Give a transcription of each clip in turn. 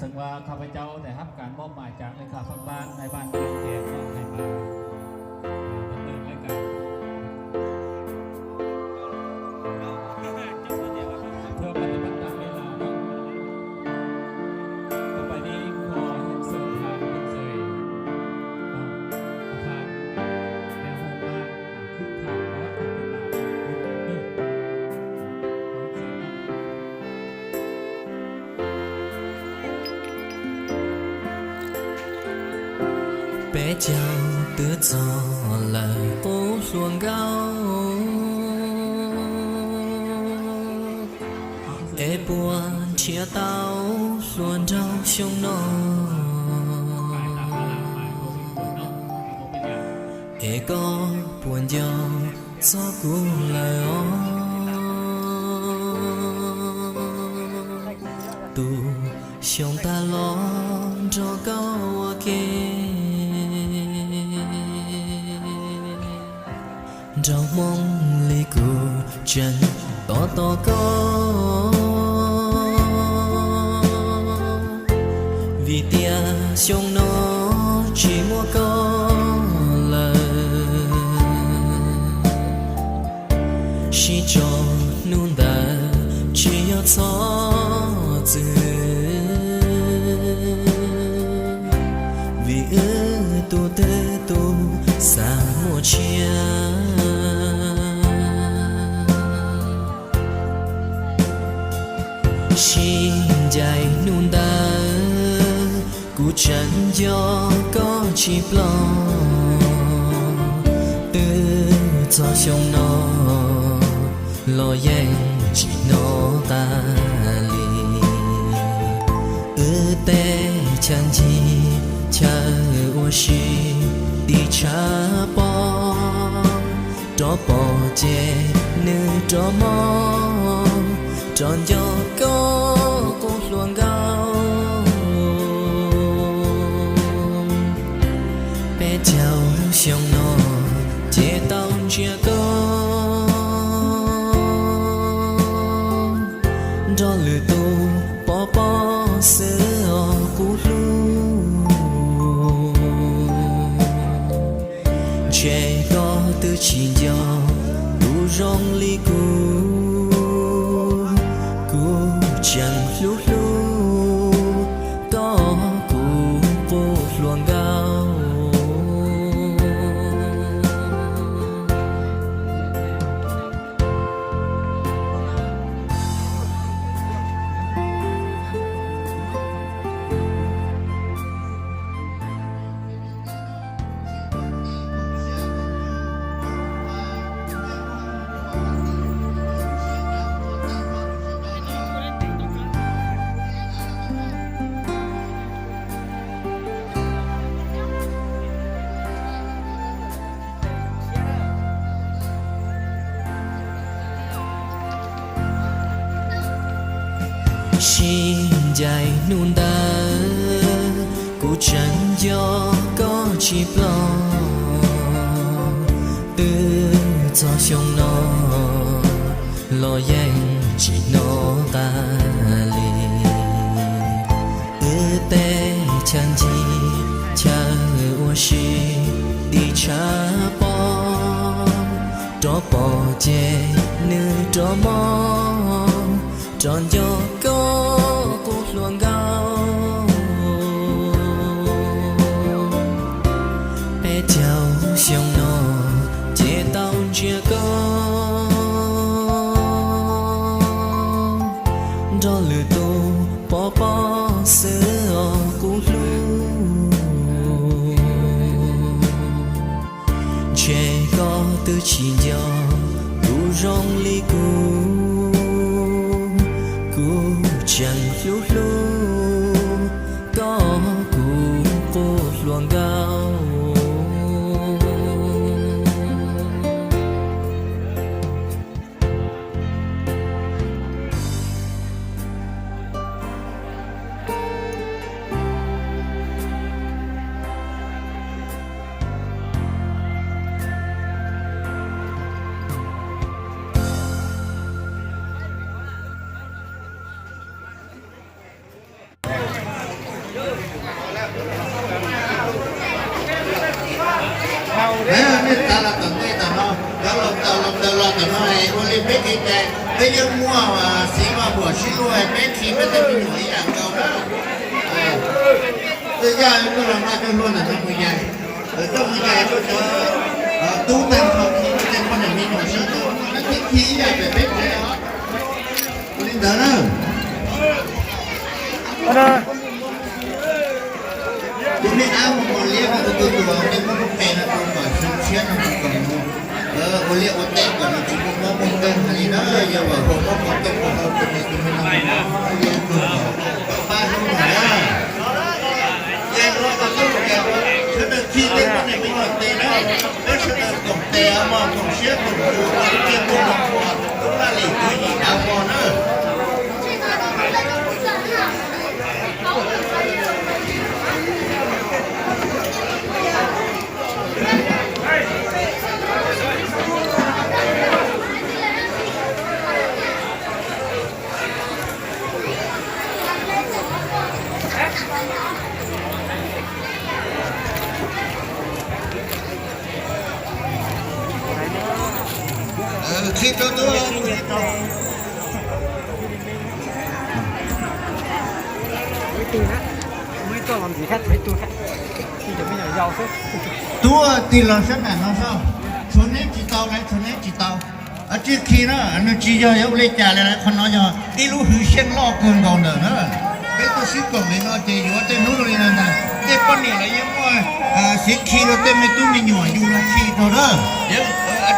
ซึ่งว่าข้าพเจ้าได้รับการมอบหมายจากเลขาพักบ้านในบ้านเมืองแก่ก็ให้มาดำเนินรายการเพื่อปฏิบัติตามเวลาต่อไปนี้ขอเห็นเสริมทางขึ้นเสยอาคารแนวห้องบ้านขึ้นทางวัดขึ้นเป็นหลักนี่ขอเสริม bé chào tứ gió lời phố xuồng cao ê buồn chia tao xuồng trao sông nó ê có buồn giàu gió cũ lời ó tu sông ta lo cho cao kia trong mong ly cụ chân to to có vì tia sông nó chỉ mua có lời chỉ cho nôn đà chỉ có gió từ vì tu tư tu xa mua chia xin dài nôn đá cú chân gió có chip lo từ cho sông nó lo yang chỉ nó ta li tê chân chi cha ô shi đi cha bò cho bò chè nữ cho mò tròn cho có cô luồng cao bé chào sông nó chế tao chia có cho lửa tu bỏ bỏ sữa cú lu chế có từ chỉ do đủ rong ly cú chẳng lúc lúc có cụ vô luồng cao xin dài nôn đá cú chân gió có chip lo từ cho sông nó lo yang chỉ nó ta li tê chân chi cha ô shi đi cha bò cho bò chè nữ cho mò tròn cho có cô luồng cao bé chào sông nó chế tao chia có cho lửa tu bỏ bỏ sữa cú lu chế có từ chỉ do đủ rong ly cú chẳng lúc lúc có cụ vô luồng cao นี่ตาละตัดได้แต่เนาะแล้วเราแต่เนาะไอ้โอลิมปิกที่แต่ไม่ยังมั่วว่าสีมาบัวชิลุไอ้เป็นทีไม่ได้มีหน่วยอย่างเก่านะตัวใหญ่ก็ลำบากจนล้วนนะทั้งมือใหญ่ต้องมือใหญ่ก็จะตู้เต็มของทีเต็มคนมีหน่วยชิลุนั่นทีใหญ่แบบเป็นเลยนะลินดานะตัวนี้อ้าวมันเลี้ยงตัวเนี่ยมันก็เป็นนะตัวก่อนเชื่อนะตัวก่อนโอเลี้ยงโอเต้ก่อนจริงๆมันเป็นกันอะไรนะอย่าว่าผมก็ผมต้องผมเอาเป็นตัวนี้นะเลี้ยงตัวบ้านนู้นนะแย่ร้อนก็ต้องแย่ร้อนฉันขี้เต้มันไม่หมดเต้นะแล้วฉันตกเต้เอามาผมเชื่อผมดูว่าเกี่ยวกับตัวตัวละเล็กตัวใหญ่เอาพอนะคิดตัวตัวตัวตีเราฉันไหนน้องเศร้าชนนี้จีเตาไรชนนี้จีเตาจีขี้นะอันนี้จีเยอะเลยจ่าเลยคนน้อยอย่างที่รู้หือเชียงล่อเกินก่อนเด้อนะเป็นตัวชิบก่อนเลยเนาะเจอยู่ว่าเต้นู้นเลยนะเต้ปนนี่อะไรยังว่าสิขี้เราเต้ไม่ตุ้มไม่หน่อยอยู่ละขี้ตัวเด้อเดี๋ยว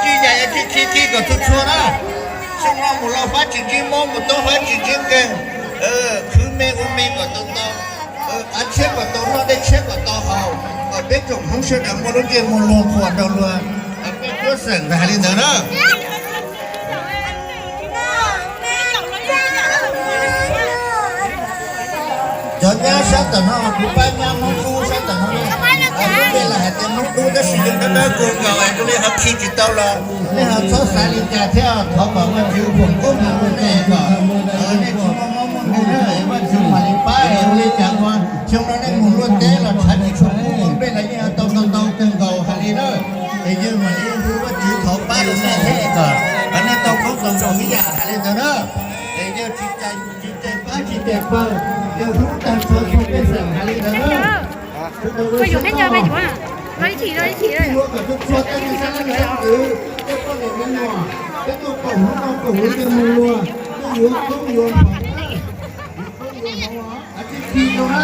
จีใหญ่จีขี้ก็ทุกชัวนะช่วงเราหมดเราฟ้าจริงๆมองหมดตัวฟ้าจริงๆกันคือเมฆเมฆก็ตัวโตอันเช็คก็ตัวเราได้เช็คก็ตัวเขาเป็นจงห้องเช็ดมันรู้เกี่ยวมันลงขวดเราเลยเป็นตัวเสงแต่หาลินเด้อนะจนยาชัดแต่เนาะผู้ไปยามน้องดูชัดแต่เนาะเป็นละแต่น้องดูได้สิ่งนั้นได้กูเก่าไอ้ตัวนี้เขาขี้จิตเต้าละนี่เขาชอบสายลินจ่าเที่ยวเขาบอกว่าจิ๋วผมก็มีคนแน่ก็เนี่ยจิ๋วมองเลยว่าจิ๋วมาลิป้าเอวเลยจังว่าช่วงนั้นได้หมุนรถเต้ละชัดในช่วงนี้เป็นอะไรเนี่ยเต้าตึงเก่าฮาลีเด้อไอ้ยืมมาลิรู้ว่าจิ๋วเขาป้าหรือแม่แท้ก็อันนี้เต้าเขาต้องมีอย่างฮาลีเด้อไอ้เดี๋ยวจิตใจป้าจิตใจป้าเดี๋ยวทุกการชดเป็นเสริมฮาลีเด้อ佢用咩嘢咩點啊？攞啲錢，攞啲錢嚟。如果可是说在你身上来，这个里面嘛，这个狗的木路，都有啊，而且踢着了，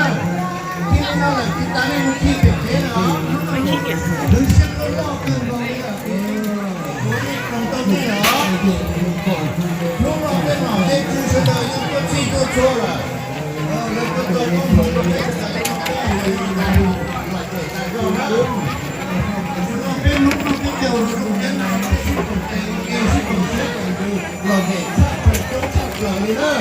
踢着了，踢咱们踢别别了，人生都老更高了，我也讲到这了，如果在脑袋就是的，有个气都错了，那个都别的。เป็นลูกที่เจ้าลูกยังลูกที่ผมเองที่ผมเชื่อกันดูเราเห็นชาติเป็นต้นชาติเลยนะ